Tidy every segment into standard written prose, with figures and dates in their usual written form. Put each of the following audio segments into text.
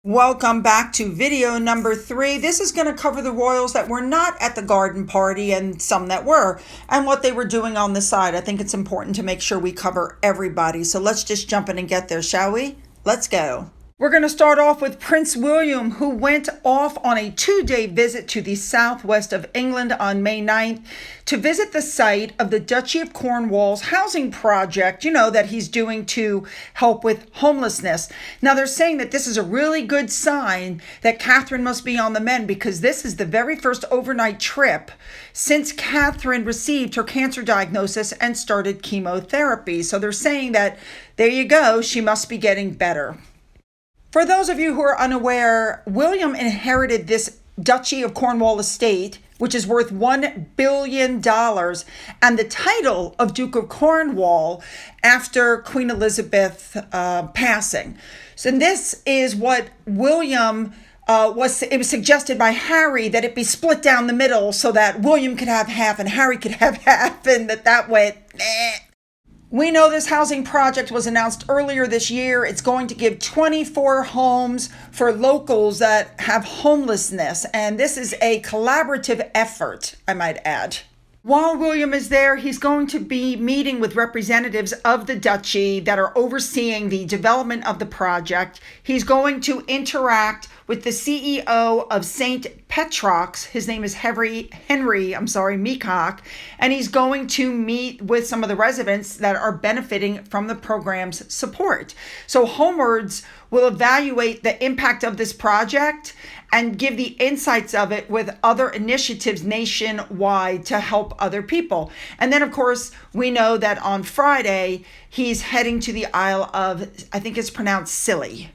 Welcome back to video number 3. This is going to cover the royals that were not at the garden party and some that were, and what they were doing on the side. I think it's important to make sure we cover everybody. So let's just jump in and get there, shall we? Let's go. We're going to start off with Prince William, who went off on a 2-day visit to the southwest of England on May 9th to visit the site of the Duchy of Cornwall's housing project, that he's doing to help with homelessness. Now, they're saying that this is a really good sign that Catherine must be on the mend, because this is the very first overnight trip since Catherine received her cancer diagnosis and started chemotherapy. So they're saying that, there you go, she must be getting better. For those of you who are unaware, William inherited this Duchy of Cornwall estate, which is worth $1 billion, and the title of Duke of Cornwall after Queen Elizabeth passing. So this is what William it was suggested by Harry that it be split down the middle so that William could have half and Harry could have half, and that went, meh. We know this housing project was announced earlier this year. It's going to give 24 homes for locals that have homelessness. And this is a collaborative effort, I might add. While William is there, he's going to be meeting with representatives of the Duchy that are overseeing the development of the project. He's going to interact with the CEO of St. Petrock's. His name is Henry Meacock, and he's going to meet with some of the residents that are benefiting from the program's support. So Homewards will evaluate the impact of this project and give the insights of it with other initiatives nationwide to help other people. And then, of course, we know that on Friday, he's heading to the Isle of, I think it's pronounced Scilly.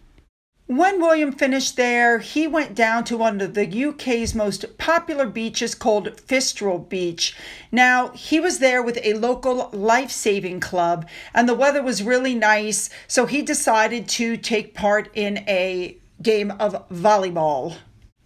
When William finished there, he went down to one of the UK's most popular beaches called Fistal Beach. Now, he was there with a local life-saving club, and the weather was really nice, so he decided to take part in a game of volleyball.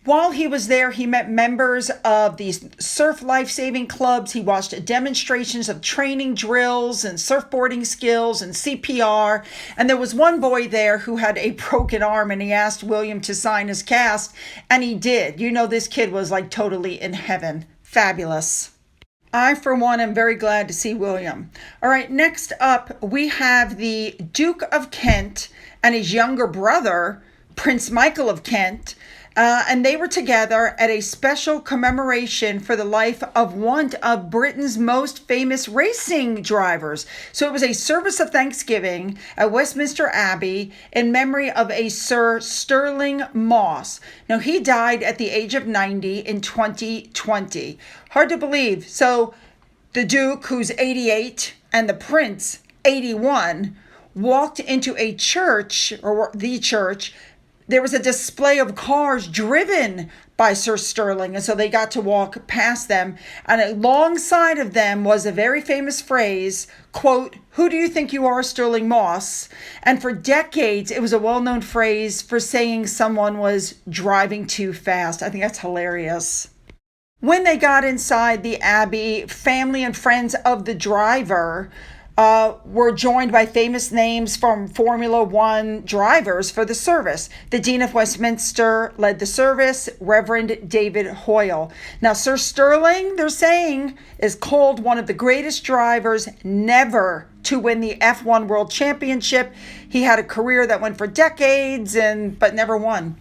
While he was there, he met members of these surf life-saving clubs. He watched demonstrations of training drills and surfboarding skills and CPR. And there was one boy there who had a broken arm, and he asked William to sign his cast, and he did. This kid was like totally in heaven. Fabulous. I, for one, am very glad to see William. All right, next up, we have the Duke of Kent and his younger brother, Prince Michael of Kent. And they were together at a special commemoration for the life of one of Britain's most famous racing drivers. So it was a service of thanksgiving at Westminster Abbey in memory of a Sir Stirling Moss. Now, he died at the age of 90 in 2020. Hard to believe. So the Duke, who's 88, and the Prince, 81, walked into a church, or the church. There was a display of cars driven by Sir Stirling, and so they got to walk past them. And alongside of them was a very famous phrase, quote, "Who do you think you are, Stirling Moss?" And for decades, it was a well-known phrase for saying someone was driving too fast. I think that's hilarious. When they got inside the Abbey, family and friends of the driver were joined by famous names from Formula One drivers for the service. The Dean of Westminster led the service, Reverend David Hoyle. Now, Sir Stirling, they're saying, is called one of the greatest drivers never to win the F1 World Championship. He had a career that went for decades, but never won.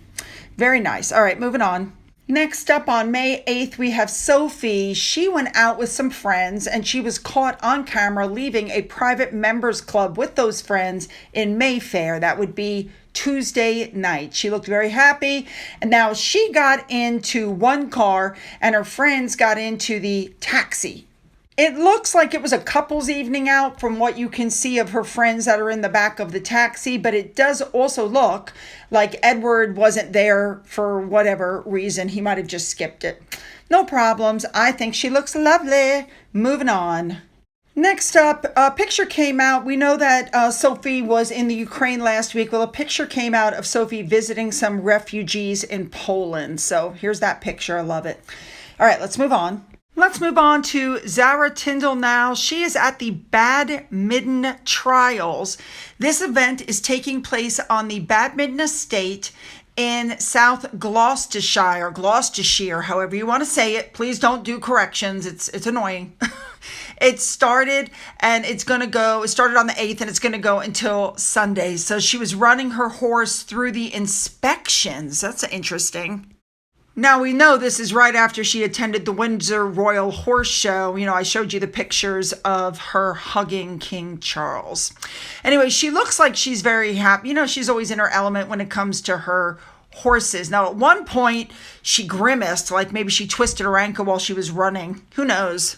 Very nice. All right, moving on. Next up, on May 8th, we have Sophie. She went out with some friends, and she was caught on camera leaving a private members club with those friends in Mayfair. That would be Tuesday night. She looked very happy, and now she got into one car, and her friends got into the taxi. It looks like it was a couple's evening out from what you can see of her friends that are in the back of the taxi, but it does also look like Edward wasn't there for whatever reason. He might have just skipped it. No problems. I think she looks lovely. Moving on. Next up, a picture came out. We know that Sophie was in the Ukraine last week. Well, a picture came out of Sophie visiting some refugees in Poland. So here's that picture. I love it. All right, let's move on. Let's move on to Zara Tindall now. She is at the Badminton Trials. This event is taking place on the Badminton Estate in South Gloucestershire, however you want to say it. Please don't do corrections. It's annoying. It started on the 8th and it's going to go until Sunday. So she was running her horse through the inspections. That's interesting. Now we know this is right after she attended the Windsor Royal Horse Show. I showed you the pictures of her hugging King Charles. Anyway, she looks like she's very happy. She's always in her element when it comes to her horses. Now, at one point, she grimaced, like maybe she twisted her ankle while she was running. Who knows?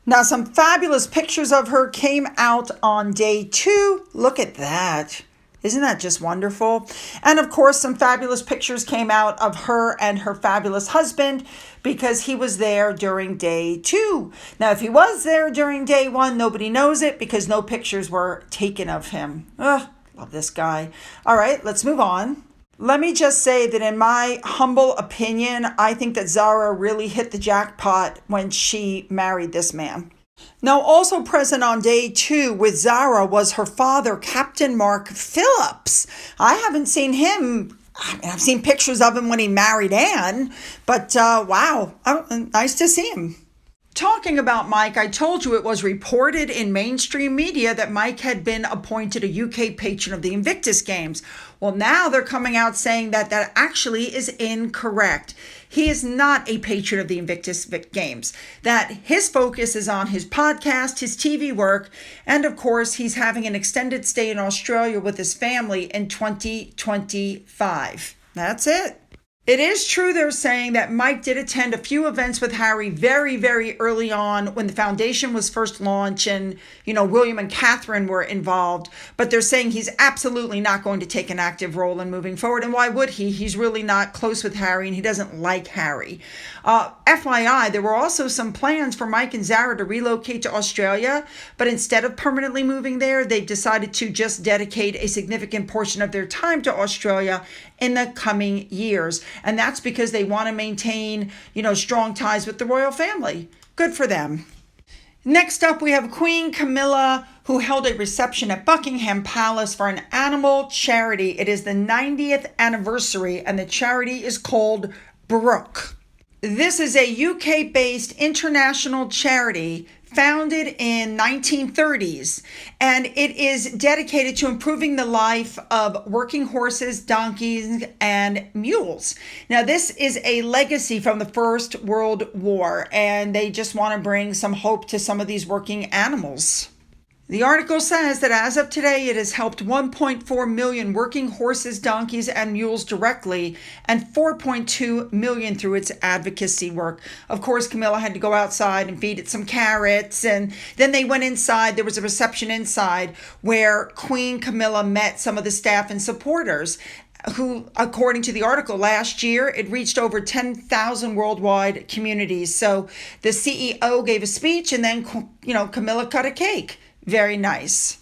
Now, some fabulous pictures of her came out on day 2. Look at that. Isn't that just wonderful? And of course, some fabulous pictures came out of her and her fabulous husband because he was there during day 2. Now, if he was there during day 1, nobody knows it because no pictures were taken of him. Ugh, love this guy. All right, let's move on. Let me just say that in my humble opinion, I think that Zara really hit the jackpot when she married this man. Now, also present on day 2 with Zara was her father, Captain Mark Phillips. I haven't seen him. I've seen pictures of him when he married Anne, but wow, nice to see him. Talking about Mike, I told you it was reported in mainstream media that Mike had been appointed a UK patron of the Invictus Games. Well, now they're coming out saying that that actually is incorrect. He is not a patron of the Invictus Games. That his focus is on his podcast, his TV work, and of course, he's having an extended stay in Australia with his family in 2025. That's it. It is true they're saying that Mike did attend a few events with Harry very, very early on when the foundation was first launched and, William and Catherine were involved. But they're saying he's absolutely not going to take an active role in moving forward. And why would he? He's really not close with Harry and he doesn't like Harry. FYI, there were also some plans for Mike and Zara to relocate to Australia. But instead of permanently moving there, they've decided to just dedicate a significant portion of their time to Australia in the coming years. And that's because they want to maintain, strong ties with the royal family. Good for them. Next up, we have Queen Camilla, who held a reception at Buckingham Palace for an animal charity. It is the 90th anniversary, and the charity is called Brooke. This is a UK-based international charity founded in 1930s, and it is dedicated to improving the life of working horses, donkeys, and mules. Now, this is a legacy from the First World War, and they just want to bring some hope to some of these working animals. The article says that as of today, it has helped 1.4 million working horses, donkeys, and mules directly, and 4.2 million through its advocacy work. Of course, Camilla had to go outside and feed it some carrots, and then they went inside. There was a reception inside where Queen Camilla met some of the staff and supporters, who, according to the article, last year, it reached over 10,000 worldwide communities. So the CEO gave a speech, and then, Camilla cut a cake. Very nice.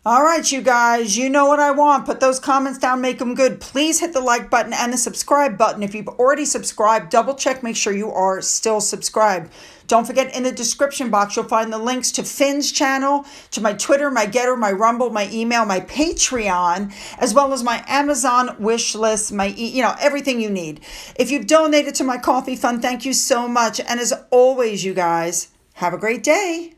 All right, you guys, you know what I want. Put those comments down, make them good. Please hit the like button and the subscribe button. If you've already subscribed, double check, make sure you are still subscribed. Don't forget, in the description box, you'll find the links to Finn's channel, to my Twitter, my Gettr, my Rumble, my email, my Patreon, as well as my Amazon wish list, everything you need. If you've donated to my coffee fund, thank you so much. And as always, you guys, have a great day.